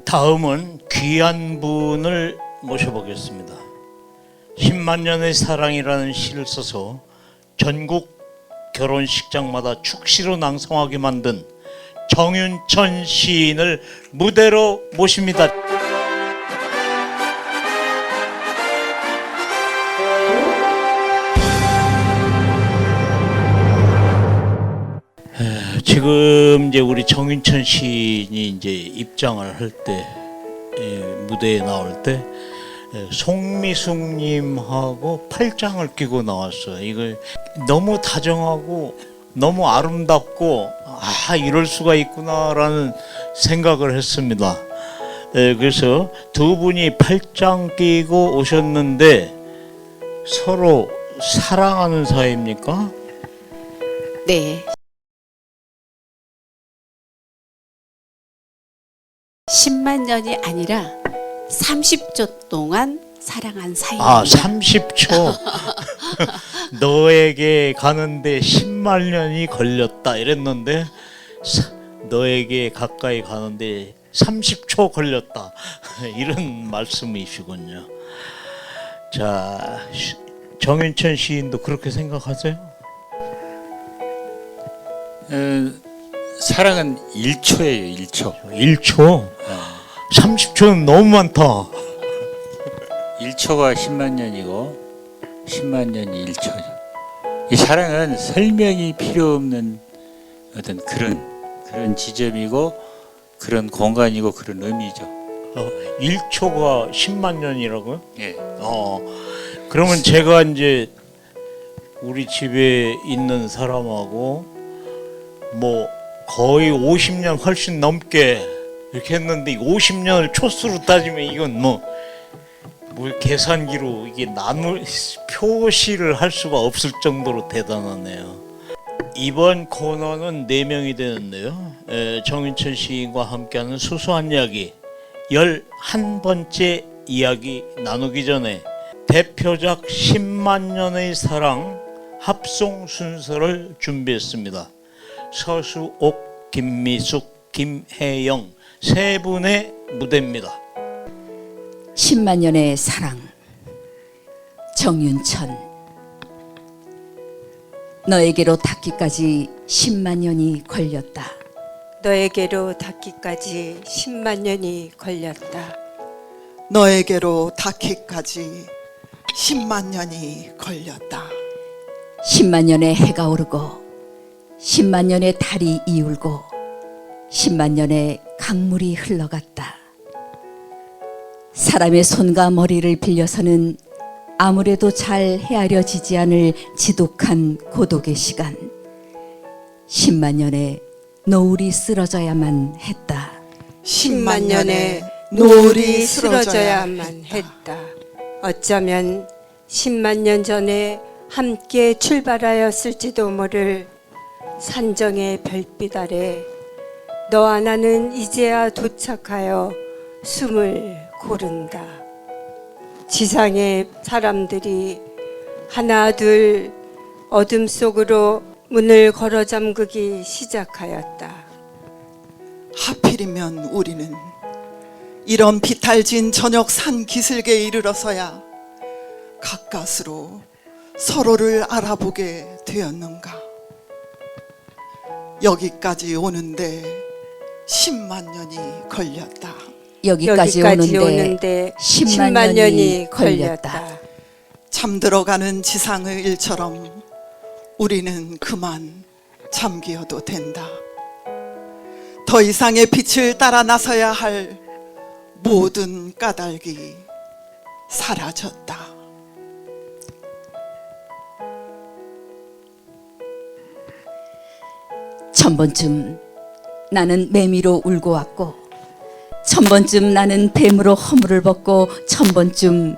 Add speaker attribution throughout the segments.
Speaker 1: 다음은 귀한 분을 모셔보겠습니다. 10만 년의 사랑이라는 시를 써서 전국 결혼식장마다 축시로 낭송하게 만든 정윤천 시인을 무대로 모십니다. 지금 이제 우리 정윤천 시인이 이제 입장을 할 때, 무대에 나올 때 송미숙님하고 팔짱을 끼고 나왔어요. 이거 너무 다정하고 너무 아름답고 이럴 수가 있구나라는 생각을 했습니다. 그래서 두 분이 팔짱 끼고 오셨는데 서로 사랑하는 사이입니까?
Speaker 2: 네. 10만 년이 아니라 30초 동안 사랑한 사이입니다.
Speaker 1: 30초. 너에게 가는데 10만 년이 걸렸다 이랬는데 너에게 가까이 가는데 30초 걸렸다 이런 말씀이시군요. 자, 정윤천 시인도 그렇게 생각하세요?
Speaker 3: 사랑은 1초예요. 1초.
Speaker 1: 1초? 30초는 너무 많다.
Speaker 3: 1초가 10만 년이고 10만 년이 1초죠. 이 사랑은 설명이 필요 없는 어떤 그런 지점이고 그런 공간이고 그런 의미죠.
Speaker 1: 1초가 10만 년이라고요?
Speaker 3: 예.
Speaker 1: 그러면 제가 이제 우리 집에 있는 사람하고 뭐 거의 50년 훨씬 넘게 이렇게 했는데 50년을 초수로 따지면 이건 뭐 계산기로 이게 표시를 할 수가 없을 정도로 대단하네요. 이번 코너는 4명이 되는데요. 정윤천 시인과 함께하는 소소한 이야기 11번째 이야기 나누기 전에 대표작 10만 년의 사랑 합송 순서를 준비했습니다. 서수옥, 김미숙, 김혜영 세 분의 무대입니다.
Speaker 2: 10만 년의 사랑. 정윤천. 너에게로 닿기까지 10만 년이 걸렸다.
Speaker 4: 너에게로 닿기까지 10만 년이 걸렸다.
Speaker 5: 너에게로 닿기까지 10만 년이 걸렸다.
Speaker 2: 10만 년의 해가 오르고 10만 년의 달이 이울고 10만 년의 강물이 흘러갔다. 사람의 손과 머리를 빌려서는 아무래도 잘 헤아려지지 않을 지독한 고독의 시간. 10만 년의 노을이 쓰러져야만 했다.
Speaker 4: 10만 년의 노을이 쓰러져야만 했다. 어쩌면 10만 년 전에 함께 출발하였을지도 모를 산정의 별빛 아래 너와 나는 이제야 도착하여 숨을 고른다. 지상의 사람들이 하나 둘 어둠 속으로 문을 걸어 잠그기 시작하였다.
Speaker 5: 하필이면 우리는 이런 비탈진 저녁 산 기슭에 이르러서야 가까스로 서로를 알아보게 되었는가. 여기까지 오는데 10만 년이 걸렸다.
Speaker 2: 여기까지 오는데 10만 년이 걸렸다.
Speaker 5: 잠들어가는 지상의 일처럼 우리는 그만 잠기어도 된다. 더 이상의 빛을 따라 나서야 할 모든 까닭이 사라졌다.
Speaker 2: 천번쯤 나는 매미로 울고 왔고 천번쯤 나는 뱀으로 허물을 벗고 천번쯤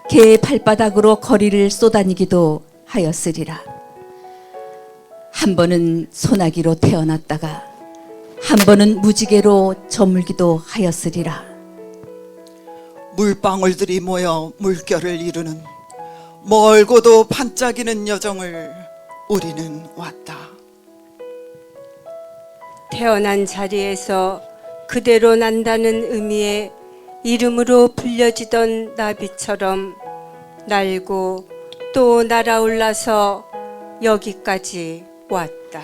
Speaker 2: 개의 발바닥으로 거리를 쏘다니기도 하였으리라. 한 번은 소나기로 태어났다가 한 번은 무지개로 저물기도 하였으리라.
Speaker 5: 물방울들이 모여 물결을 이루는 멀고도 반짝이는 여정을 우리는 왔다.
Speaker 4: 태어난 자리에서 그대로 난다는 의미의 이름으로 불려지던 나비처럼 날고 또 날아올라서 여기까지 왔다.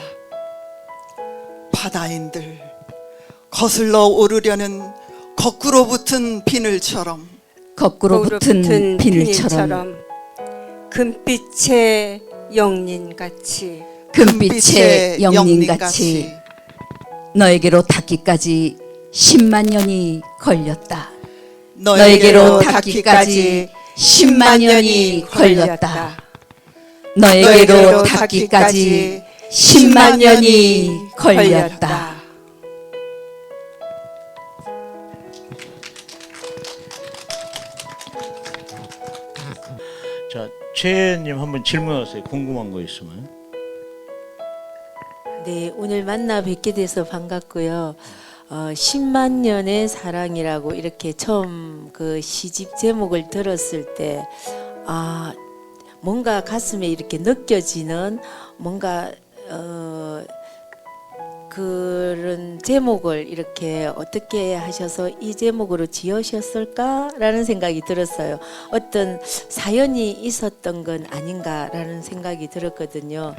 Speaker 5: 바다인들 거슬러 오르려는 거꾸로 붙은 비늘처럼
Speaker 2: 거꾸로 붙은 비늘처럼
Speaker 4: 금빛의 영린같이
Speaker 2: 금빛의 영린같이 너에게로 닿기까지 10만 년이 걸렸다. 너에게로 닿기까지 10만 년이 걸렸다. 너에게로 닿기까지 10만 년이 걸렸다.
Speaker 1: 자, 최혜님 한번 질문하세요. 궁금한 거 있으면.
Speaker 6: 네, 오늘 만나 뵙게 돼서 반갑고요. 10만 년의 사랑이라고 이렇게 처음 그 시집 제목을 들었을 때, 뭔가 가슴에 이렇게 느껴지는 뭔가 그런 제목을 이렇게 어떻게 하셔서 이 제목으로 지으셨을까라는 생각이 들었어요. 어떤 사연이 있었던 건 아닌가라는 생각이 들었거든요.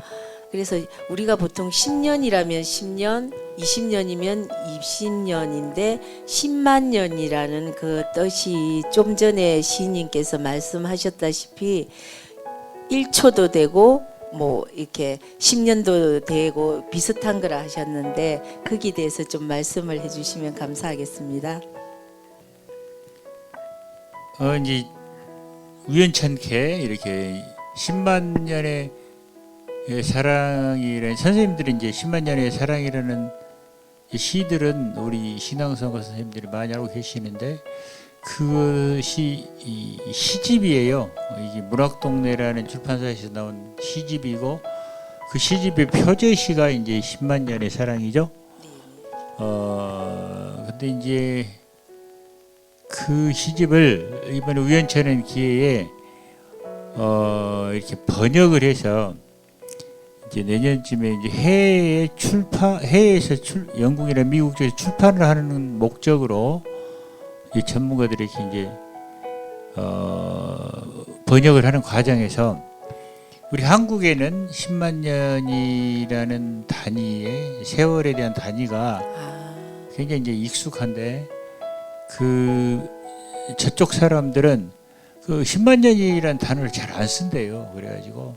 Speaker 6: 그래서 우리가 보통 10년이라면 10년, 20년이면 20년인데 10만 년이라는 그 뜻이 좀 전에 시인님께서 말씀하셨다시피 1초도 되고 뭐 이렇게 10년도 되고 비슷한 거라 하셨는데 거기에 대해서 좀 말씀을 해주시면 감사하겠습니다.
Speaker 3: 이제 우연찮게 이렇게 10만 년의 사랑이라는 선생님들이 이제 10만 년의 사랑이라는 시들은 우리 신앙선거 선생님들이 많이 알고 계시는데 그것이 이 시집이에요. 이게 문학동네라는 출판사에서 나온 시집이고 그 시집의 표제시가 이제 10만 년의 사랑이죠. 근데 이제 그 시집을 이번에 우연찮은 기회에 이렇게 번역을 해서 이제 내년쯤에 이제 해외에서 영국이나 미국 쪽에서 출판을 하는 목적으로 이 전문가들이 이제 번역을 하는 과정에서 우리 한국에는 10만 년이라는 단위의 세월에 대한 단위가 굉장히 이제 익숙한데 그 저쪽 사람들은 그 10만 년이라는 단어를 잘 안 쓴대요. 그래가지고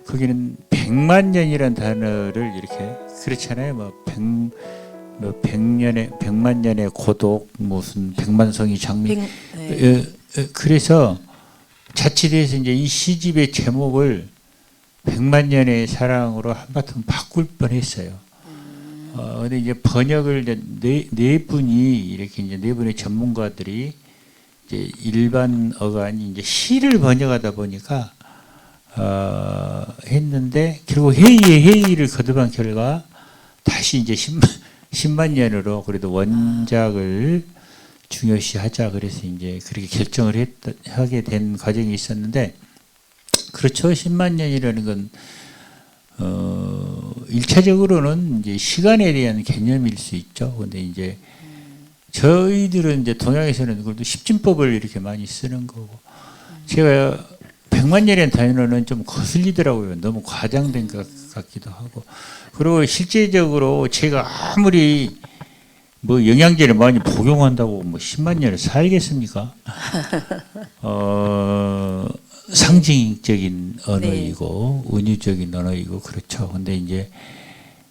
Speaker 3: 거기는 100만 년이라는 단어를 이렇게 그렇잖아요. 뭐 100만 년의 고독 무슨 100만 성이 장미 그래서 자치대에서 이제 이 시집의 제목을 100만 년의 사랑으로 한바탕 바꿀 뻔했어요. 근데 이제 번역을 네 분이 이렇게 이제 네 분의 전문가들이 이제 일반 어간이 이제 시를 번역하다 보니까 했는데 결국 회의를 거듭한 결과 다시 이제 10만 년으로 그래도 원작을 중요시하자 그래서 이제 그렇게 결정을 하게 된 과정이 있었는데 그렇죠. 10만 년이라는 건 1차적으로는 이제 시간에 대한 개념일 수 있죠. 근데 이제 저희들은 이제 동양에서는 그래도 십진법을 이렇게 많이 쓰는 거고 제가 100만 년이라는 단어는 좀 거슬리더라고요. 너무 과장된 것 같기도 하고. 그리고 실제적으로 제가 아무리 뭐 영양제를 많이 복용한다고 뭐 10만 년을 살겠습니까? 상징적인 언어이고 은유적인 언어이고 그렇죠. 근데 이제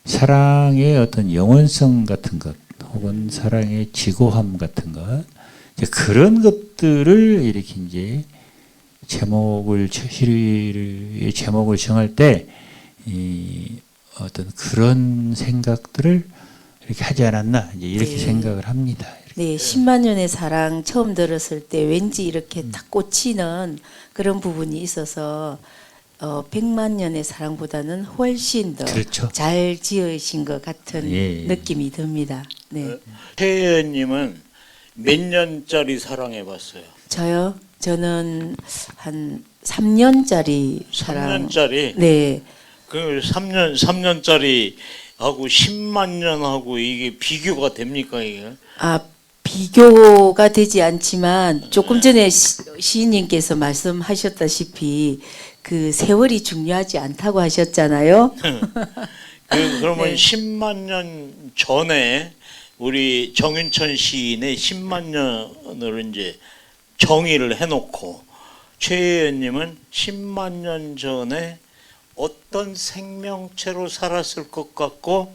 Speaker 3: 사랑의 어떤 영원성 같은 것 혹은 사랑의 지고함 같은 것 이제 그런 것들을 이렇게 이제 시의 제목을 정할 때 이 어떤 그런 생각들을 이렇게 하지 않았나 이제 이렇게 생각을 합니다.
Speaker 6: 네, 10만 년의 사랑 처음 들었을 때 왠지 이렇게 딱 꽂히는 그런 부분이 있어서 100만 년의 사랑보다는 훨씬 더 잘
Speaker 3: 그렇죠.
Speaker 6: 지으신 것 같은 느낌이 듭니다. 네.
Speaker 1: 태연님은 몇 년짜리 사랑해봤어요?
Speaker 6: 저는 한 3년짜리 사랑.
Speaker 1: 3년짜리?
Speaker 6: 네.
Speaker 1: 그 3년짜리 하고 10만 년하고 이게 비교가 됩니까 이게?
Speaker 6: 아, 비교가 되지 않지만 조금 전에 시인님께서 말씀하셨다시피 그 세월이 중요하지 않다고 하셨잖아요.
Speaker 1: 그러면
Speaker 6: 네.
Speaker 1: 10만 년 전에 우리 정윤천 시인의 10만 년을 이제 정의를 해놓고 최 의원님은 10만 년 전에 어떤 생명체로 살았을 것 같고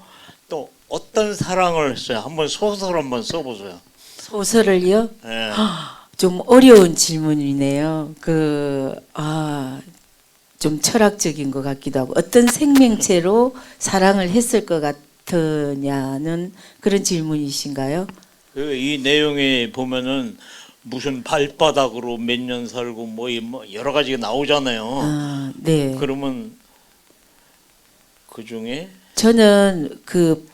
Speaker 1: 또 어떤 사랑을 했어요? 한번 소설 한번 써보세요.
Speaker 6: 소설을요?
Speaker 1: 예.
Speaker 6: 좀 어려운 질문이네요. 좀 철학적인 것 같기도 하고 어떤 생명체로 사랑을 했을 것 같으냐는 그런 질문이신가요?
Speaker 1: 이 내용에 보면은 무슨 발바닥으로 몇 년 살고 뭐 여러 가지가 나오잖아요.
Speaker 6: 아, 네.
Speaker 1: 그러면 그 중에
Speaker 6: 저는 그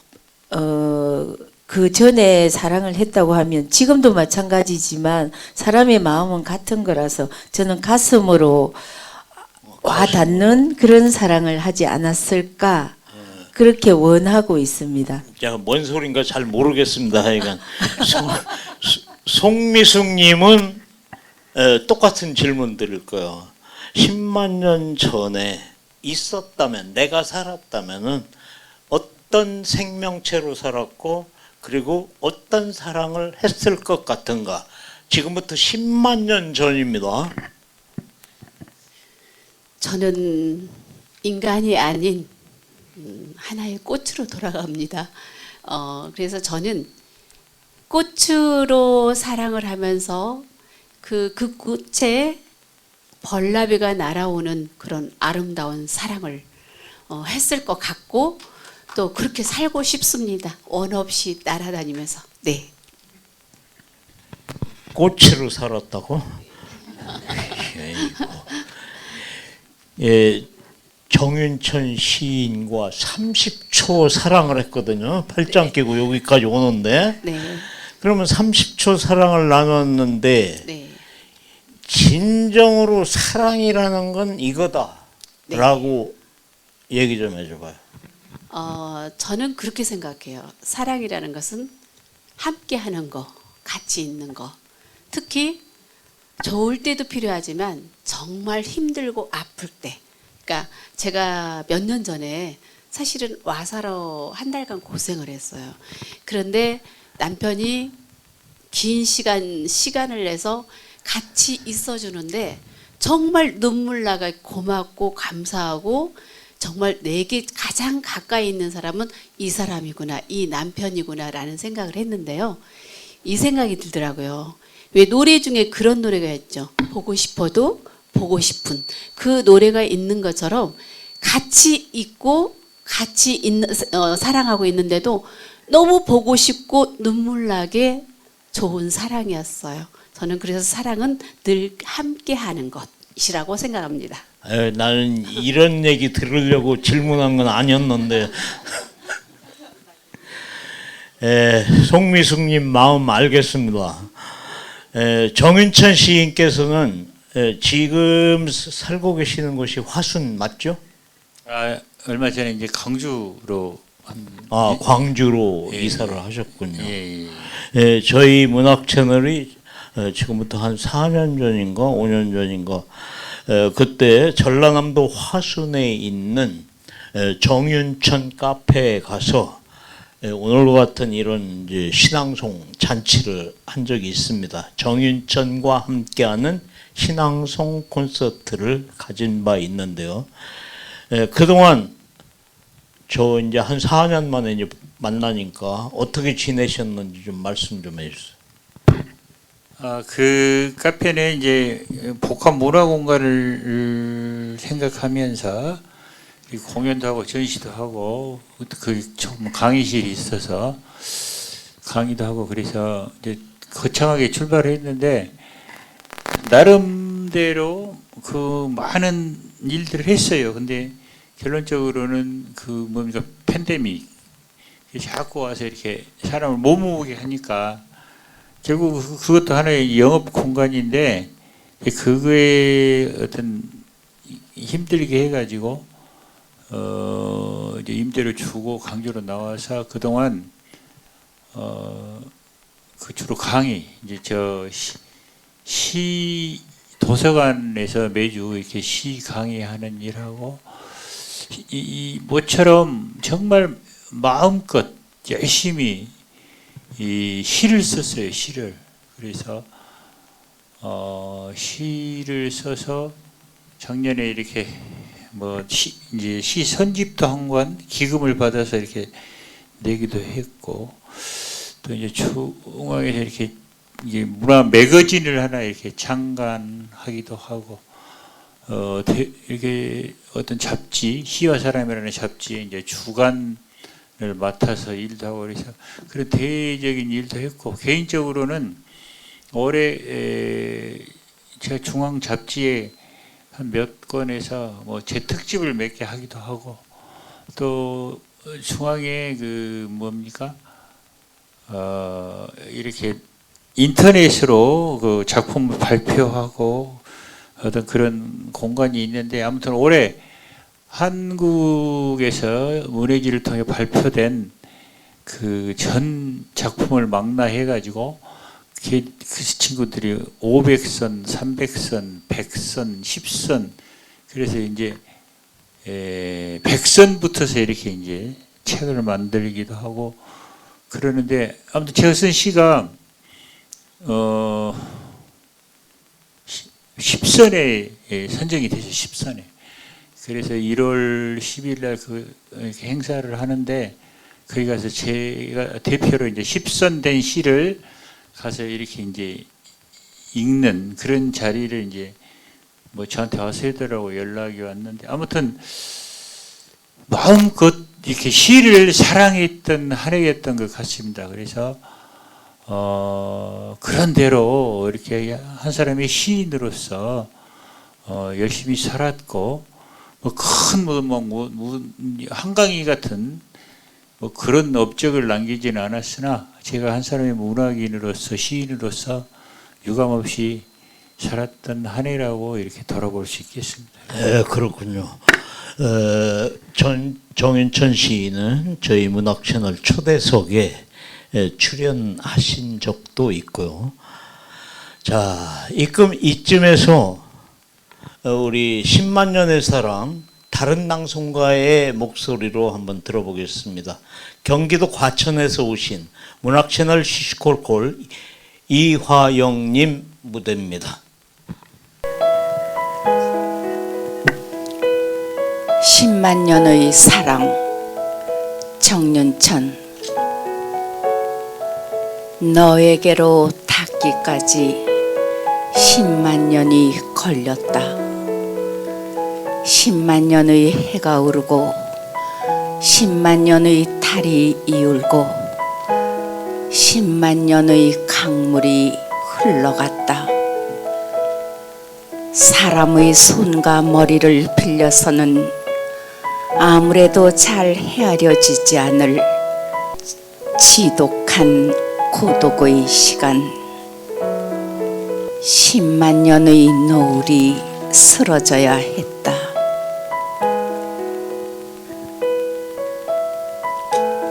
Speaker 6: 전에 사랑을 했다고 하면 지금도 마찬가지지만 사람의 마음은 같은 거라서 저는 가슴으로 와 닿는 그런 사랑을 하지 않았을까 그렇게 원하고 있습니다.
Speaker 1: 야, 뭔 소린가 잘 모르겠습니다. 하여간 송미숙님은 똑같은 질문 드릴 거예요. 10만 년 전에 있었다면 내가 살았다면은 어떤 생명체로 살았고 그리고 어떤 사랑을 했을 것 같은가? 지금부터 10만 년 전입니다.
Speaker 7: 저는 인간이 아닌 하나의 꽃으로 돌아갑니다. 그래서 저는 꽃으로 사랑을 하면서 그 꽃에 벌나비가 날아오는 그런 아름다운 사랑을 했을 것 같고 또 그렇게 살고 싶습니다. 원 없이 날아다니면서. 네.
Speaker 1: 꽃으로 살았다고? 예, 정윤천 시인과 30초 사랑을 했거든요. 팔짱 끼고 여기까지 오는데.
Speaker 7: 네.
Speaker 1: 그러면 30초 사랑을 나눴는데
Speaker 7: 네.
Speaker 1: 진정으로 사랑이라는 건 이거다라고 얘기 좀 해줘봐요.
Speaker 7: 저는 그렇게 생각해요. 사랑이라는 것은 함께 하는 거, 같이 있는 거. 특히 좋을 때도 필요하지만 정말 힘들고 아플 때. 그러니까 제가 몇 년 전에 사실은 와사로 한 달간 고생을 했어요. 그런데 남편이 긴 시간을 내서 같이 있어주는데 정말 눈물 나가 고맙고 감사하고 정말 내게 가장 가까이 있는 사람은 이 사람이구나, 이 남편이구나라는 생각을 했는데요. 이 생각이 들더라고요. 왜 노래 중에 그런 노래가 있죠. 보고 싶어도 보고 싶은 그 노래가 있는 것처럼 같이 있고 같이 사랑하고 있는데도 너무 보고 싶고 눈물 나게 좋은 사랑이었어요. 저는 그래서 사랑은 늘 함께 하는 것이라고 생각합니다.
Speaker 1: 나는 이런 얘기 들으려고 질문한 건 아니었는데 송미숙님 마음 알겠습니다. 정윤천 시인께서는 지금 살고 계시는 곳이 화순 맞죠?
Speaker 3: 얼마 전에 이제 광주로
Speaker 1: 광주로
Speaker 3: 예,
Speaker 1: 이사를 하셨군요.
Speaker 3: 예.
Speaker 1: 저희 문학 채널이 지금부터 한 4년 전인가 5년 전인가 그때 전라남도 화순에 있는 정윤천 카페에 가서 오늘과 같은 이런 이제 신앙송 잔치를 한 적이 있습니다. 정윤천과 함께하는 신앙송 콘서트를 가진 바 있는데요. 그동안 저 이제 한 4년 만에 이제 만나니까 어떻게 지내셨는지 좀 말씀 좀 해주세요.
Speaker 3: 그 카페는 이제 복합 문화 공간을 생각하면서 공연도 하고 전시도 하고 그 강의실이 있어서 강의도 하고 그래서 이제 거창하게 출발을 했는데 나름대로 그 많은 일들을 했어요. 근데 결론적으로는 그 뭡니까 팬데믹 자꾸 와서 이렇게 사람을 못 모으게 하니까 결국 그것도 하나의 영업 공간인데 그거에 어떤 힘들게 해가지고 이제 임대료 주고 강주로 나와서 그동안 그 주로 강의 이제 시 도서관에서 매주 이렇게 시 강의하는 일하고 이 모처럼 정말 마음껏 열심히 이 시를 썼어요. 시를. 그래서 시를 써서 작년에 이렇게 뭐 이제 시 선집도 한 권 기금을 받아서 이렇게 내기도 했고, 또 이제 중앙에서 이렇게 이게 문화 매거진을 하나 이렇게 창간하기도 하고, 이렇게 어떤 잡지, 시와 사람이라는 잡지에 이제 주간을 맡아서 일도 하고, 그래서 그런 대외적인 일도 했고, 개인적으로는 올해 제가 중앙 잡지에 한 몇 권에서 뭐 제 특집을 몇 개 하기도 하고, 또 중앙에 그 뭡니까 이렇게 인터넷으로 그 작품을 발표하고 어떤 그런 공간이 있는데, 아무튼 올해 한국에서 문예지를 통해 발표된 그 전 작품을 망라해 가지고 그 친구들이 500선, 300선, 100선, 10선, 그래서 이제 100선부터서 이렇게 이제 책을 만들기도 하고 그러는데, 아무튼 제가 쓴 시가 10선에 선정이 되죠. 10선에. 그래서 1월 10일 날 그 행사를 하는데, 거기 가서 제가 대표로 이제 10선 된 시를 가서 이렇게 이제 읽는 그런 자리를 이제 뭐 저한테 와서 하더라고 연락이 왔는데, 아무튼 마음껏 이렇게 시를 사랑했던 한 해였던 것 같습니다. 그래서 그런 대로 이렇게 한 사람의 시인으로서 열심히 살았고, 뭐 큰 한강이 같은 뭐 그런 업적을 남기지는 않았으나, 제가 한 사람의 문학인으로서 시인으로서 유감없이 살았던 한 해라고 이렇게 돌아볼 수 있겠습니다.
Speaker 1: 네, 그렇군요. 정윤천 시인은 저희 문학 채널 초대석에 출연하신 적도 있고요. 자, 이쯤에서 우리 10만 년의 사랑 다른 낭송가의 목소리로 한번 들어보겠습니다. 경기도 과천에서 오신 문학 채널 시시콜콜 이화영님 무대입니다.
Speaker 2: 10만 년의 사랑, 정윤천. 너에게로 닿기까지 10만 년이 걸렸다. 10만 년의 해가 오르고 10만 년의 달이 이울고 10만 년의 강물이 흘러갔다. 사람의 손과 머리를 빌려서는 아무래도 잘 헤아려지지 않을 지독한 고독의 시간. 10만 년의 노을이 쓰러져야 했다.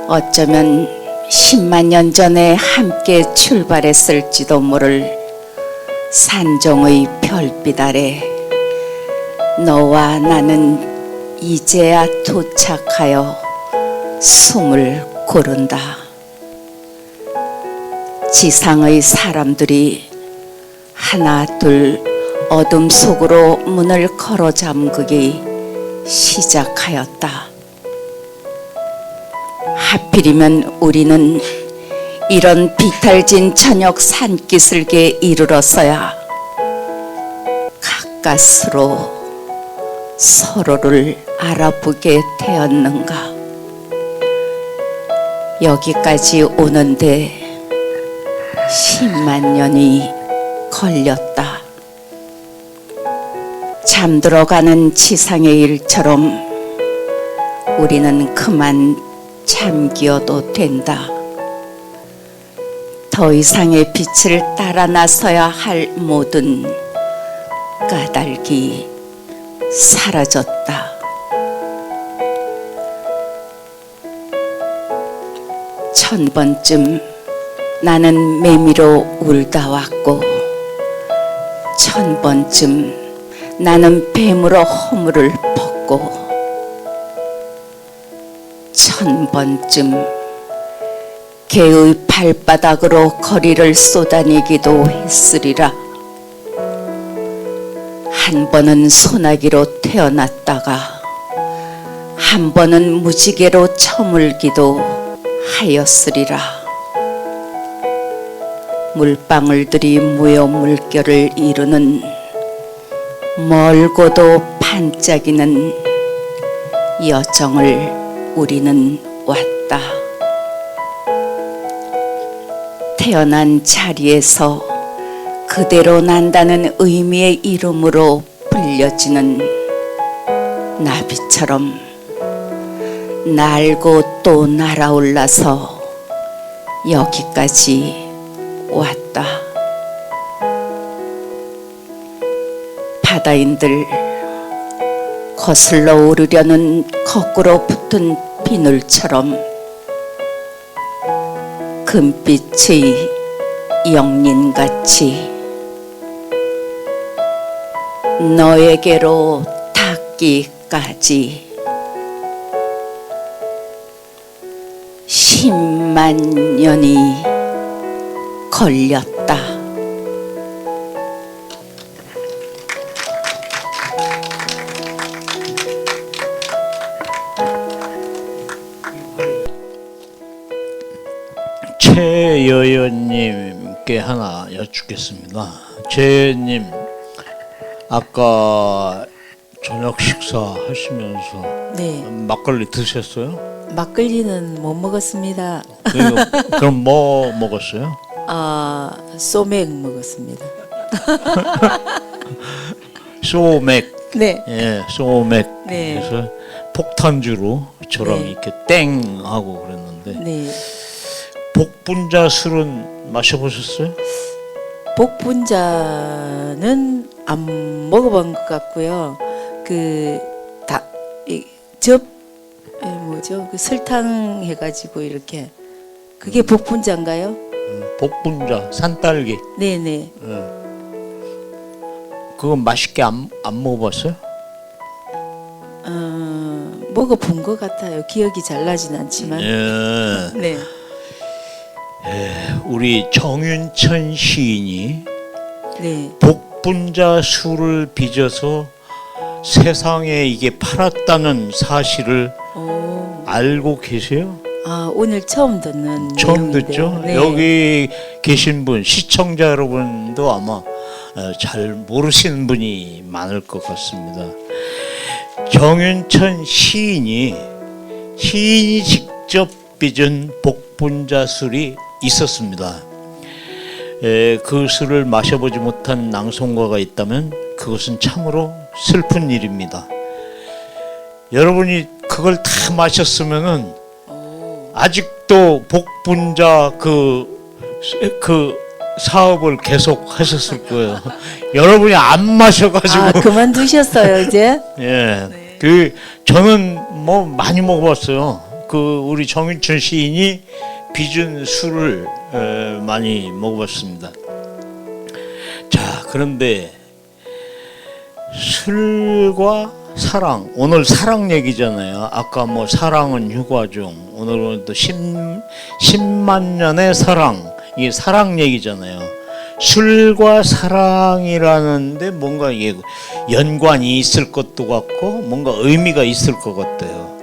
Speaker 2: 어쩌면 10만 년 전에 함께 출발했을지도 모를 산정의 별빛 아래 너와 나는 이제야 도착하여 숨을 고른다. 지상의 사람들이 하나 둘 어둠 속으로 문을 걸어 잠그기 시작하였다. 하필이면 우리는 이런 비탈진 저녁 산기슭에 이르러서야 가까스로 서로를 알아보게 되었는가. 여기까지 오는데 10만 년이 걸렸다. 잠들어가는 지상의 일처럼 우리는 그만 잠기어도 된다. 더 이상의 빛을 따라 나서야 할 모든 까닭이 사라졌다. 1000번쯤 나는 매미로 울다 왔고 1000번쯤 나는 뱀으로 허물을 벗고 1000번쯤 개의 발바닥으로 거리를 쏘다니기도 했으리라. 한 번은 소나기로 태어났다가 한 번은 무지개로 처물기도 하였으리라. 물방울들이 모여 물결을 이루는 멀고도 반짝이는 여정을 우리는 왔다. 태어난 자리에서 그대로 난다는 의미의 이름으로 불려지는 나비처럼 날고 또 날아올라서 여기까지 왔다. 바다인들 거슬러 오르려는 거꾸로 붙은 비늘처럼 금빛의 영린같이 너에게로 닿기까지 10만 년이 걸렸다.
Speaker 1: 최여연님께 하나 여쭙겠습니다. 최여연님, 아까 저녁 식사 하시면서
Speaker 6: 네,
Speaker 1: 막걸리 드셨어요?
Speaker 6: 막걸리는 못 먹었습니다.
Speaker 1: 그럼 뭐 먹었어요?
Speaker 6: 소맥 먹었습니다.
Speaker 1: 소맥.
Speaker 6: 네,
Speaker 1: 예, 소맥.
Speaker 6: 네.
Speaker 1: 그래서 폭탄주로 저랑
Speaker 6: 네.
Speaker 1: 이렇게 땡 하고 그랬는데
Speaker 6: 네.
Speaker 1: 복분자 술은 마셔보셨어요?
Speaker 6: 복분자는 안 먹어본 것 같고요. 뭐죠? 그 설탕 해가지고 이렇게 그게 복분자인가요?
Speaker 1: 복분자, 산딸기.
Speaker 6: 네네.
Speaker 1: 그거 맛있게 안 먹어봤어요?
Speaker 6: 먹어본 것 같아요. 기억이 잘 나진 않지만.
Speaker 1: 예.
Speaker 6: 네.
Speaker 1: 우리 정윤천 시인이
Speaker 6: 네.
Speaker 1: 복분자 술을 빚어서 세상에 이게 팔았다는 사실을
Speaker 6: 오.
Speaker 1: 알고 계세요?
Speaker 6: 오늘 처음 듣는
Speaker 1: 처음
Speaker 6: 내용인데요.
Speaker 1: 듣죠?
Speaker 6: 네.
Speaker 1: 여기 계신 분, 시청자 여러분도 아마 잘 모르시는 분이 많을 것 같습니다. 정윤천 시인이 직접 빚은 복분자 술이 있었습니다. 그 술을 마셔보지 못한 낭송가가 있다면 그것은 참으로 슬픈 일입니다. 여러분이 그걸 다 마셨으면은 아직도 복분자 그 사업을 계속 하셨을 거예요. 여러분이 안 마셔가지고.
Speaker 6: 그만두셨어요 이제?
Speaker 1: 예. 저는 뭐 많이 먹어봤어요. 우리 정윤천 시인이 빚은 술을 많이 먹어봤습니다. 자, 그런데 술과 사랑, 오늘 사랑 얘기잖아요. 아까 뭐 사랑은 휴가중, 오늘은 또 10만 년의 사랑, 이게 사랑 얘기잖아요. 술과 사랑이라는데 뭔가 이게 연관이 있을 것도 같고 뭔가 의미가 있을 것 같아요.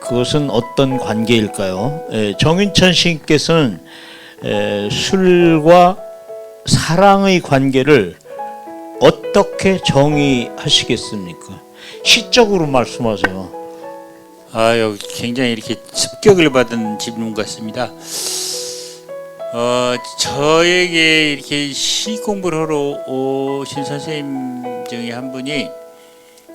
Speaker 1: 그것은 어떤 관계일까요? 정윤천 시인께서는 술과 사랑의 관계를 어떻게 정의하시겠습니까? 시적으로 말씀하세요.
Speaker 3: 여기 굉장히 이렇게 습격을 받은 질문 같습니다. 저에게 이렇게 시 공부를 하러 오신 선생님 중에 한 분이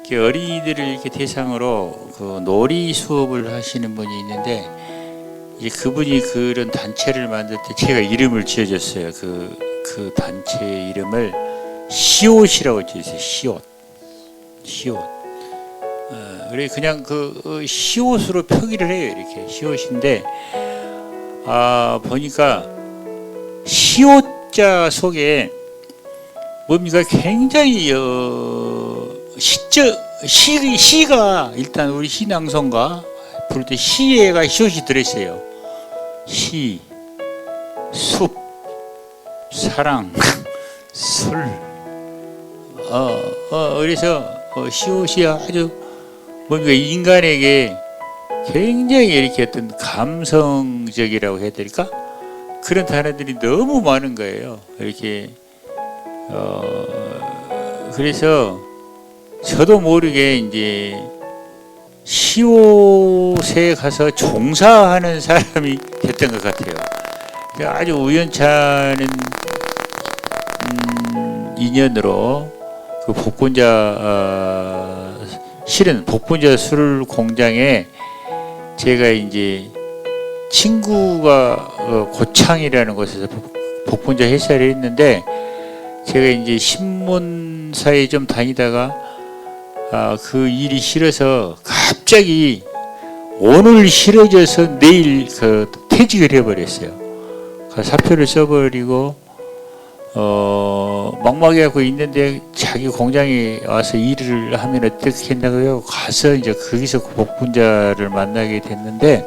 Speaker 3: 이렇게 어린이들을 이렇게 대상으로 그 놀이 수업을 하시는 분이 있는데, 이제 그분이 그런 단체를 만들 때 제가 이름을 지어줬어요. 그 단체 이름을 시옷이라고 지었어요. 시옷. 그래 그냥 그 시옷으로 표기를 해요. 이렇게 시옷인데 보니까 시옷자 속에 뭡니까 굉장히 시가 일단 우리 시낭송가 부를 때 시에가 시옷이 들어있어요. 시, 숲, 사랑, 술. 그래서 시옷이 아주 뭔가 인간에게 굉장히 이렇게 어떤 감성적이라고 해야 될까? 그런 단어들이 너무 많은 거예요. 이렇게 그래서 저도 모르게 이제 시옷에 가서 종사하는 사람이 됐던 것 같아요. 아주 우연찮은 인연으로 그 복분자 실은 복분자 술 공장에 제가 이제 친구가 고창이라는 곳에서 복분자 회사를 했는데 제가 이제 신문사에 좀 다니다가 그 일이 싫어서 갑자기 오늘 싫어져서 내일 그 퇴직을 해버렸어요. 그 사표를 써버리고 막막해갖고 있는데 자기 공장에 와서 일을 하면 어떻게 한다고요? 가서 이제 거기서 복분자를 만나게 됐는데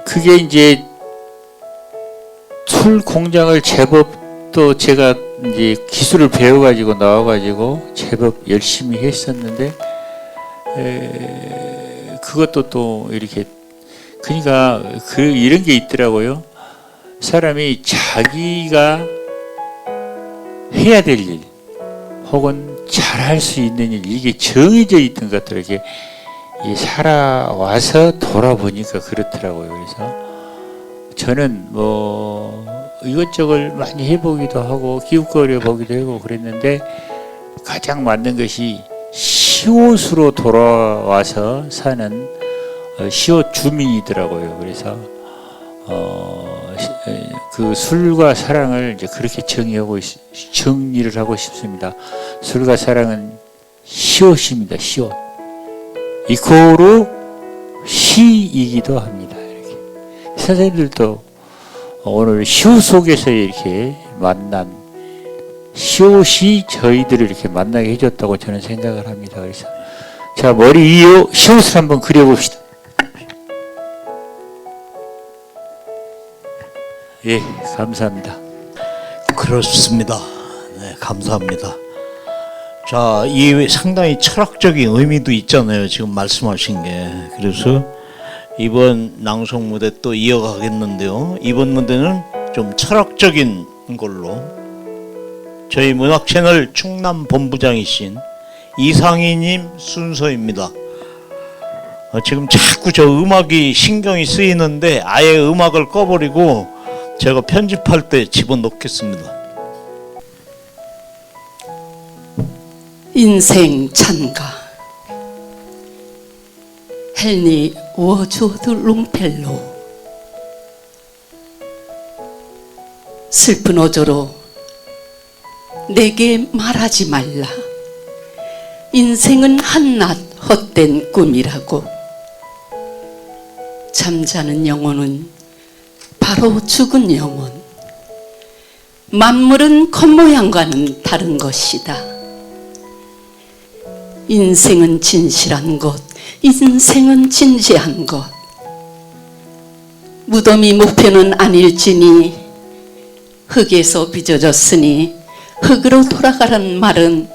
Speaker 3: 그게 이제 술 공장을 제법 또 제가 이제 기술을 배워가지고 나와가지고 제법 열심히 했었는데 그것도 또 이렇게 그러니까 이런 게 있더라고요. 사람이 자기가 해야 될 일 혹은 잘할 수 있는 일 이게 정해져 있던 것들 이렇게 살아와서 돌아보니까 그렇더라고요. 그래서 저는 뭐 이것저것 많이 해보기도 하고 기웃거려 보기도 하고 그랬는데 가장 맞는 것이 시옷으로 돌아와서 사는 시옷 주민이더라고요. 그래서 그 술과 사랑을 이제 그렇게 정리를 하고 싶습니다. 술과 사랑은 시옷입니다. 시옷. 이코로 시이기도 합니다. 이렇게 선생님들도 오늘 시옷 속에서 이렇게 만난 시옷이 저희들을 이렇게 만나게 해줬다고 저는 생각을 합니다. 그래서 자 머리 위에 시옷을 한번 그려봅시다. 예, 감사합니다.
Speaker 1: 그렇습니다. 네, 감사합니다. 자, 이 상당히 철학적인 의미도 있잖아요. 지금 말씀하신 게. 그래서 이번 낭송 무대 또 이어가겠는데요. 이번 무대는 좀 철학적인 걸로 저희 문학 채널 충남 본부장이신 이상희님 순서입니다. 지금 자꾸 저 음악이 신경이 쓰이는데 아예 음악을 꺼버리고 제가 편집할 때 집어넣겠습니다.
Speaker 8: 인생 찬가 헬니 워주드 롱펠로 슬픈 어조로 내게 말하지 말라. 인생은 한낱 헛된 꿈이라고. 잠자는 영혼은 바로 죽은 영혼. 만물은 겉모양과는 다른 것이다. 인생은 진실한 것, 인생은 진지한 것. 무덤이 목표는 아닐지니 흙에서 빚어졌으니 흙으로 돌아가라는 말은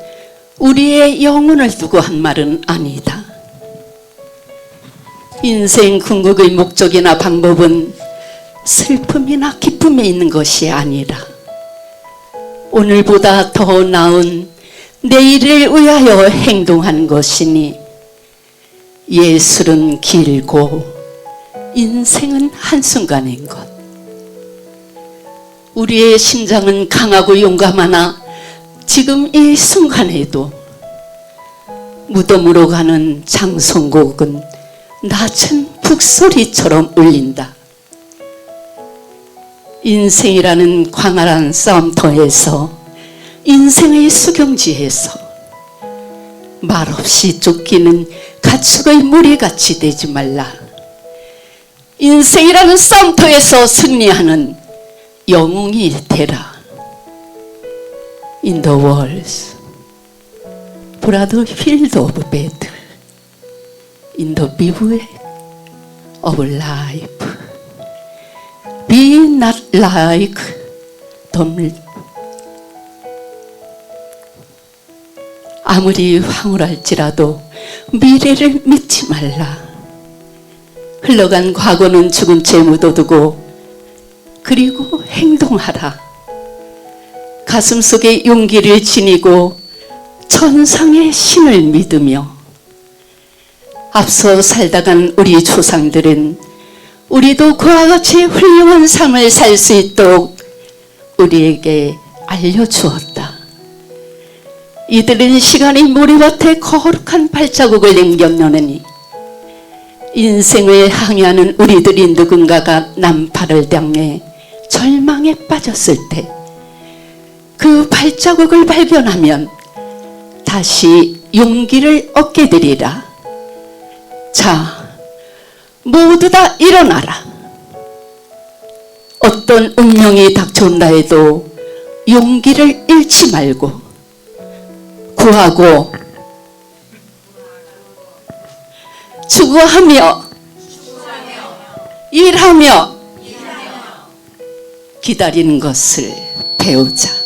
Speaker 8: 우리의 영혼을 두고 한 말은 아니다. 인생 궁극의 목적이나 방법은 슬픔이나 기쁨에 있는 것이 아니라 오늘보다 더 나은 내일을 위하여 행동하는 것이니 예술은 길고 인생은 한순간인 것. 우리의 심장은 강하고 용감하나 지금 이 순간에도 무덤으로 가는 장송곡은 낮은 북소리처럼 울린다. 인생이라는 광활한 싸움터에서 인생의 수경지에서 말없이 쫓기는 가축의 무리같이 되지 말라. 인생이라는 싸움터에서 승리하는 영웅이 되라. In the walls, battlefield of battle, in the bivouac of life, be not like the 아무리 황홀할지라도 미래를 믿지 말라. 흘러간 과거는 죽은 채 묻어두고 그리고 행동하라. 가슴 속에 용기를 지니고 천상의 신을 믿으며 앞서 살다간 우리 조상들은 우리도 그와 같이 훌륭한 삶을 살 수 있도록 우리에게 알려주었다. 이들은 시간의 모래밭에 거룩한 발자국을 남겼노니 인생을 항해하는 우리들이 누군가가 남파를 향해 절망에 빠졌을 때 그 발자국을 발견하면 다시 용기를 얻게 되리라. 자, 모두 다 일어나라. 어떤 운명이 닥쳐온다 해도 용기를 잃지 말고 구하고 추구하며 일하며 기다리는 것을 배우자.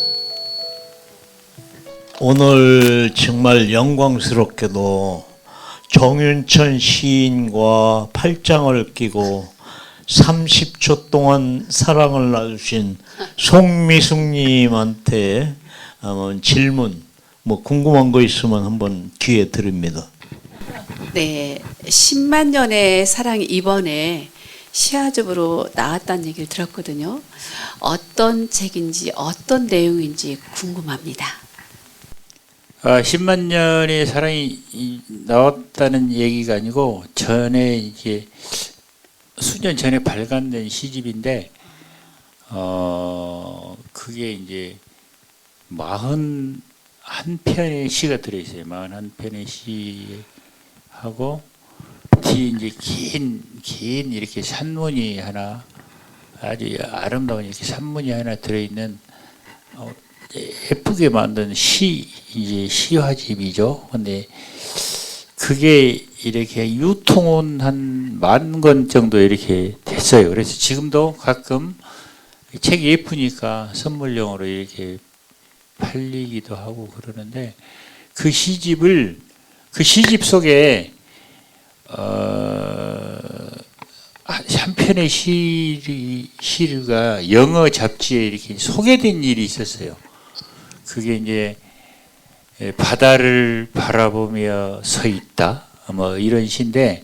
Speaker 1: 오늘 정말 영광스럽게도 정윤천 시인과 팔짱을 끼고 30초 동안 사랑을 나누신 송미숙님한테 질문, 궁금한 거 있으면 한번 기회 드립니다.
Speaker 7: 네, 10만 년의 사랑이 이번에 시화적으로 나왔다는 얘기를 들었거든요. 어떤 책인지 어떤 내용인지 궁금합니다.
Speaker 3: 10만 년의 사랑이 나왔다는 얘기가 아니고 전에 이제 수년 전에 발간된 시집인데 그게 이제 41편의 시가 들어있어요. 41편의 시하고 뒤에 이제 긴 이렇게 산문이 하나, 아주 아름다운 이렇게 산문이 하나 들어있는 예쁘게 만든 이제 시화집이죠. 근데 그게 이렇게 유통은 한 10,000권 정도 이렇게 됐어요. 그래서 지금도 가끔 책이 예쁘니까 선물용으로 이렇게 팔리기도 하고 그러는데 그 시집 속에 한 편의 시가 영어 잡지에 이렇게 소개된 일이 있었어요. 그게 이제 바다를 바라보며 서 있다, 이런 시인데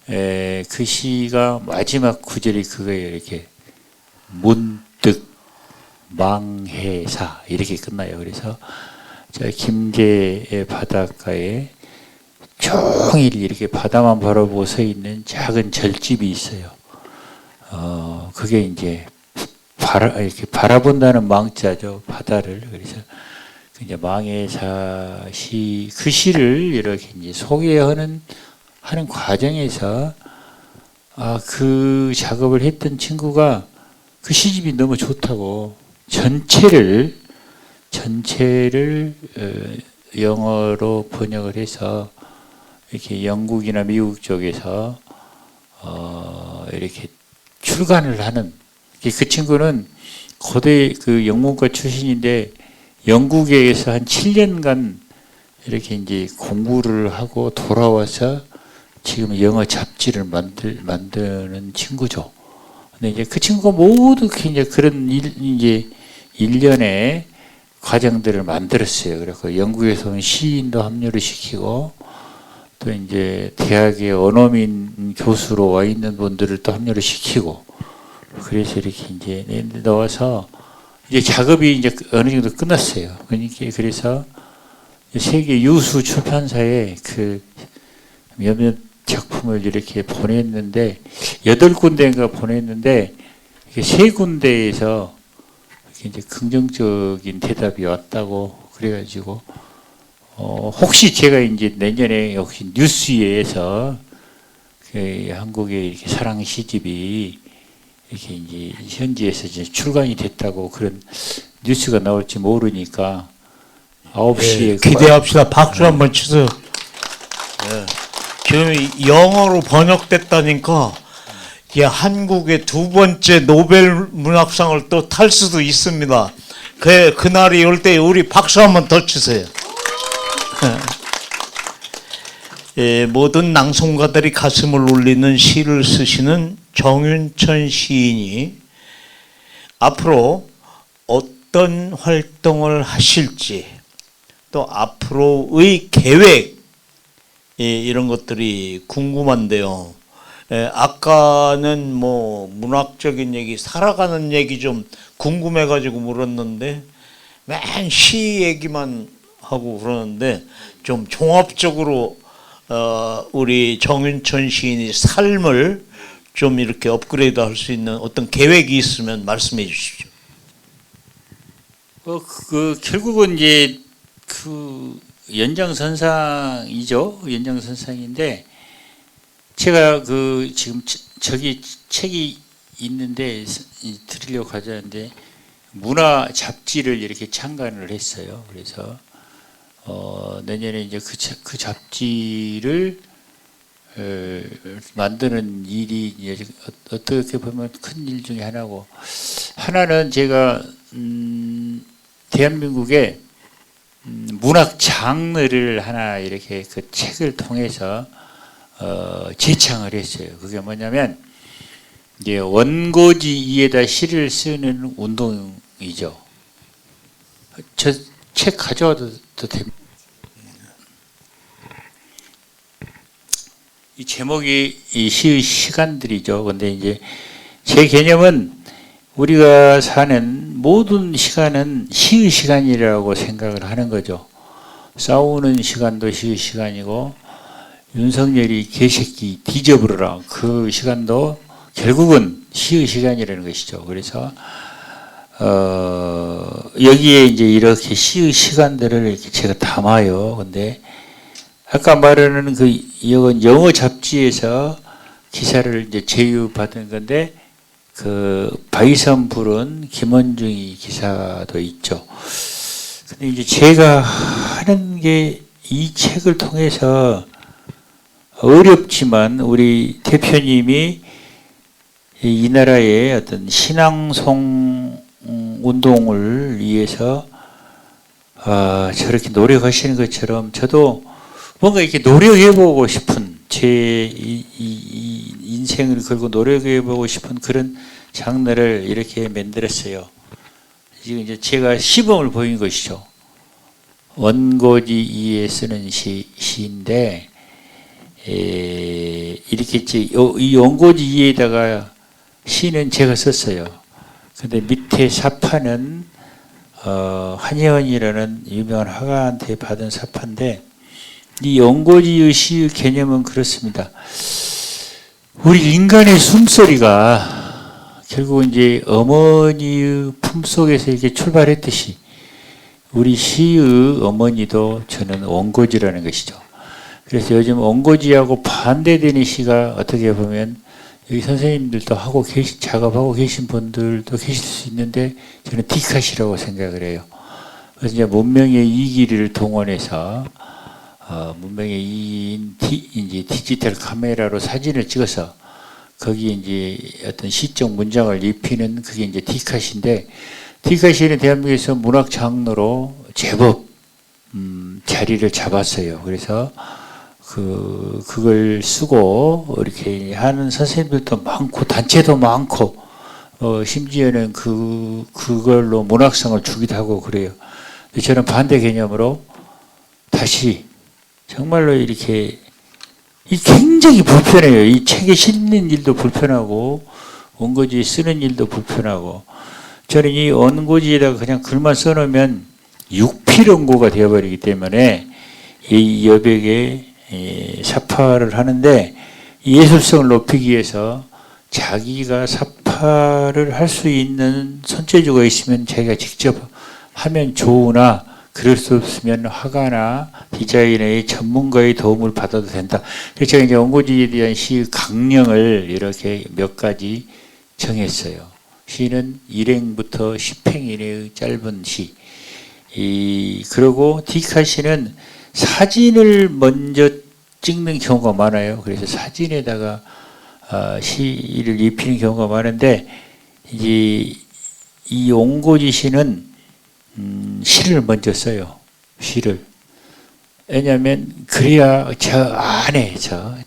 Speaker 3: 그 시가 마지막 구절이 그거예요. 이렇게 문득 망해사 이렇게 끝나요. 그래서 저 김제의 바닷가에 종일 이렇게 바다만 바라보고 서 있는 작은 절집이 있어요. 그게 이제 이렇게 바라본다는 망자죠, 바다를. 그래서 이제 망해사 그 시를 이렇게 이제 소개하는 과정에서 그 작업을 했던 친구가 그 시집이 너무 좋다고 전체를 영어로 번역을 해서 이렇게 영국이나 미국 쪽에서 이렇게 출간을 하는. 그 친구는 고대 그 영문과 출신인데 영국에서 한 7년간 이렇게 이제 공부를 하고 돌아와서 지금 영어 잡지를 만드는 친구죠. 근데 이제 그 친구가 모두 이제 그런 이제 일련의 과정들을 만들었어요. 그래서 영국에서 온 시인도 합류를 시키고 또 이제 대학의 언어민 교수로 와 있는 분들을 또 합류를 시키고 그래서 이렇게 이제 넣어서 이제 작업이 이제 어느 정도 끝났어요. 그래서 세계 유수 출판사에 그 몇몇 작품을 이렇게 보냈는데 8군데인가 보냈는데 이게 3군데에서 이렇게 이제 긍정적인 대답이 왔다고 그래가지고 혹시 제가 이제 내년에 역시 뉴스에서 그 한국의 이렇게 사랑 시집이 이렇게 이제 현지에서 이제 출간이 됐다고 그런 뉴스가 나올지 모르니까 9시에
Speaker 1: 기대합시다. 박수 한번 치세요. 지금 영어로 번역됐다니까 이게 한국의 두 번째 노벨 문학상을 또 탈 수도 있습니다. 그날이 올 때 우리 박수 한번 더 치세요. 모든 낭송가들이 가슴을 울리는 시를 쓰시는 정윤천 시인이 앞으로 어떤 활동을 하실지 또 앞으로의 계획 이런 것들이 궁금한데요. 아까는 뭐 문학적인 얘기, 살아가는 얘기 좀 궁금해가지고 물었는데 맨 시 얘기만 하고 그러는데 좀 종합적으로 우리 정윤천 시인의 삶을 좀 이렇게 업그레이드 할 수 있는 어떤 계획이 있으면 말씀해 주십시오.
Speaker 3: 결국은 이제 그 연장선상이죠. 연장선상인데 제가 그 지금 저기 책이 있는데 드리려고 가져왔는데 문화 잡지를 이렇게 창간을 했어요. 그래서 내년에 이제 그 잡지를 만드는 일이 이제 어떻게 보면 큰 일 중에 하나고, 하나는 제가 대한민국의 문학 장르를 하나 이렇게 그 책을 통해서 제창을 했어요. 그게 뭐냐면 이제 원고지 위에다 시를 쓰는 운동이죠. 저 책 가져와도 됩니다. 이 제목이 이 시의 시간들이죠. 근데 이제 제 개념은 우리가 사는 모든 시간은 시의 시간이라고 생각을 하는 거죠. 싸우는 시간도 시의 시간이고, 윤석열이 개새끼 뒤져버려라 그 시간도 결국은 시의 시간이라는 것이죠. 그래서 여기에 이제 이렇게 시의 시간들을 이렇게 제가 담아요. 근데 아까 말하는 그 영어 잡지에서 기사를 이제 제휴받은 건데, 그 바이선 부른 김원중이 기사도 있죠. 근데 이제 제가 하는 게 이 책을 통해서 어렵지만 우리 대표님이 이 나라의 어떤 신앙송 운동을 위해서 저렇게 노력하시는 것처럼 저도 뭔가 이렇게 노력해보고 싶은, 제 이 인생을 걸고 노력해보고 싶은 그런 장르를 이렇게 만들었어요. 지금 이제 제가 시범을 보인 것이죠. 원고지 위에 쓰는 시인데, 이렇게 이 원고지 위에다가 시는 제가 썼어요. 근데 밑에 사파는 한예원이라는 유명한 화가한테 받은 사파인데, 이 원고지의 시의 개념은 그렇습니다. 우리 인간의 숨소리가 결국 이제 어머니의 품속에서 이렇게 출발했듯이 우리 시의 어머니도 저는 원고지라는 것이죠. 그래서 요즘 원고지하고 반대되는 시가 어떻게 보면 여기 선생님들도 하고 작업하고 계신 분들도 계실 수 있는데, 저는 디카시라고 생각을 해요. 그래서 이제 문명의 이기를 동원해서 문명의 이인 이제 디지털 카메라로 사진을 찍어서 거기에 이제 어떤 시적 문장을 입히는 그게 이제 디카시인데, 디카시는 대한민국에서 문학 장르로 제법 자리를 잡았어요. 그래서 그걸 쓰고 이렇게 하는 선생님들도 많고 단체도 많고, 심지어는 그걸로 문학상을 주기도 하고 그래요. 근데 저는 반대 개념으로 다시 정말로 이렇게 굉장히 불편해요. 이 책에 싣는 일도 불편하고 원고지에 쓰는 일도 불편하고, 저는 이 원고지에다가 그냥 글만 써놓으면 육필원고가 되어버리기 때문에 이 여백에 사파를 하는데, 예술성을 높이기 위해서 자기가 사파를 할 수 있는 손재주가 있으면 자기가 직접 하면 좋으나, 그럴 수 없으면 화가나 디자이너의 전문가의 도움을 받아도 된다. 그래서 제가 이제 원고지에 대한 시 강령을 이렇게 몇 가지 정했어요. 시는 일행부터 10행 이내의 짧은 시. 그리고 디카시는 사진을 먼저 찍는 경우가 많아요. 그래서 사진에다가 시를 입히는 경우가 많은데 이 옹고지 시는 시를 먼저 써요. 시를. 왜냐하면 그래야 저 안에서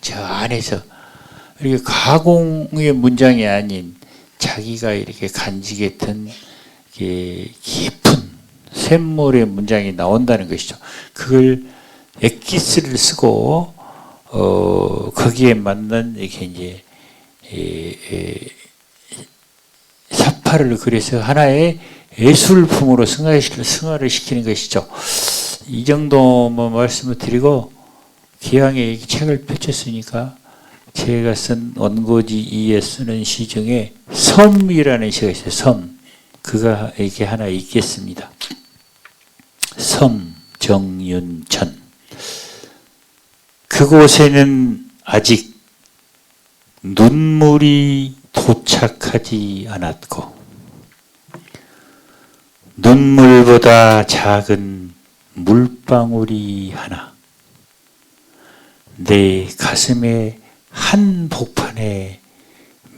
Speaker 3: 이렇게 가공의 문장이 아닌 자기가 이렇게 간직했던 깊은 샘물의 문장이 나온다는 것이죠. 그걸 엑기스를 쓰고 거기에 맞는 이렇게 이제 사파를 그래서 하나의 예술품으로 승화를 시키는 것이죠. 이 정도만 말씀을 드리고 기왕에 이 책을 펼쳤으니까 제가 쓴 원고지 2에 쓰는 시 중에 섬이라는 시가 있어요. 섬. 그가 이렇게 하나 읽겠습니다. 섬 정윤천. 그곳에는 아직 눈물이 도착하지 않았고 눈물보다 작은 물방울이 하나 내 가슴에 한 복판에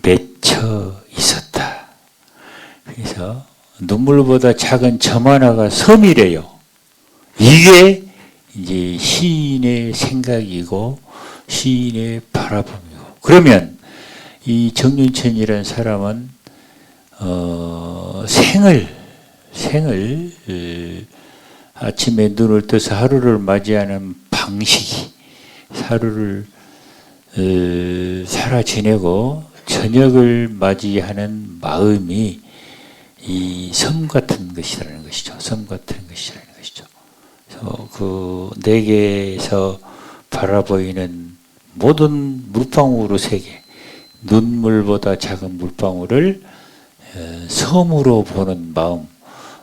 Speaker 3: 맺혀 있었다. 그래서 눈물보다 작은 점 하나가 섬이래요. 이게 이제 시인의 생각이고 시인의 바라봄이고. 그러면 이 정윤천이라는 사람은 생을 아침에 눈을 떠서 하루를 맞이하는 방식이 하루를 살아 지내고 저녁을 맞이하는 마음이 이 섬 같은 것이라는 것이죠. 섬 같은 것이라는 것이죠. 그래서 그 내게서 바라보이는 모든 물방울의 세계, 눈물보다 작은 물방울을 섬으로 보는 마음,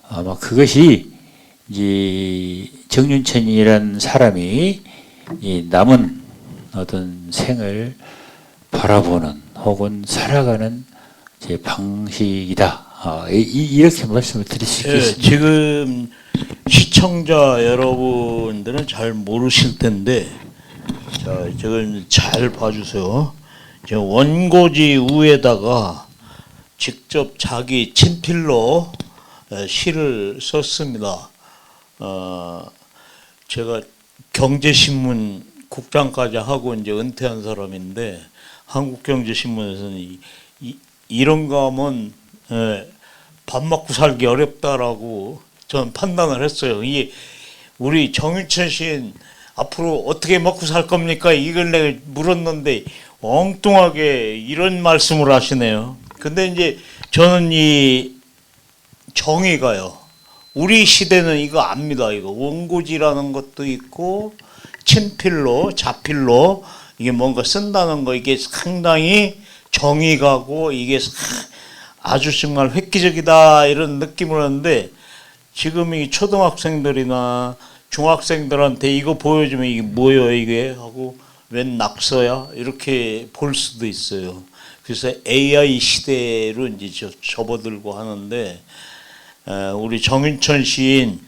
Speaker 3: 아마 그것이 이제 정윤천이라는 사람이 이 남은 어떤 생을 바라보는 혹은 살아가는 제 방식이다. 이렇게 말씀을 드릴 수 있겠습니다.
Speaker 1: 지금 시청자 여러분들은 잘 모르실 텐데, 자, 저걸 잘 봐주세요. 저 원고지 위에다가 직접 자기 친필로 시를 썼습니다. 제가 경제신문 국장까지 하고 이제 은퇴한 사람인데 한국경제신문에서는 이런 거 하면 밥 먹고 살기 어렵다라고 저는 판단을 했어요. 이게 우리 정윤천 시인 앞으로 어떻게 먹고 살 겁니까? 이걸 내가 물었는데 엉뚱하게 이런 말씀을 하시네요. 근데 이제 저는 이 정의가요. 우리 시대는 이거 압니다. 이거 원고지라는 것도 있고 친필로, 자필로 이게 뭔가 쓴다는 거 이게 상당히 정의가고 이게 아주 정말 획기적이다 이런 느낌을 하는데 지금 이 초등학생들이나 중학생들한테 이거 보여주면 이게 뭐예요 이게 하고 웬 낙서야 이렇게 볼 수도 있어요. 그래서 AI 시대로 이제 접어들고 하는데 우리 정윤천 시인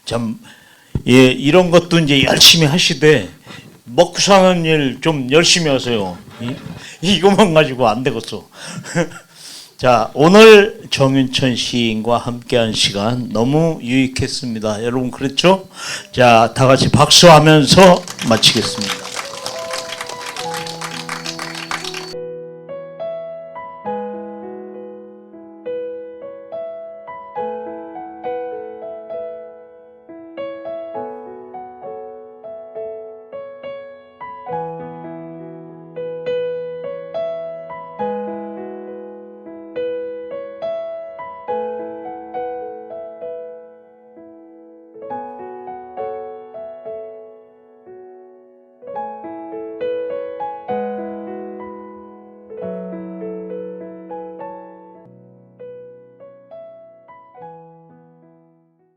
Speaker 1: 참 이런 것도 이제 열심히 하시되 먹고 사는 일 좀 열심히 하세요. 이것만 가지고 안 되겠어. 자, 오늘 정윤천 시인과 함께한 시간 너무 유익했습니다. 여러분 그렇죠? 자, 다 같이 박수하면서 마치겠습니다.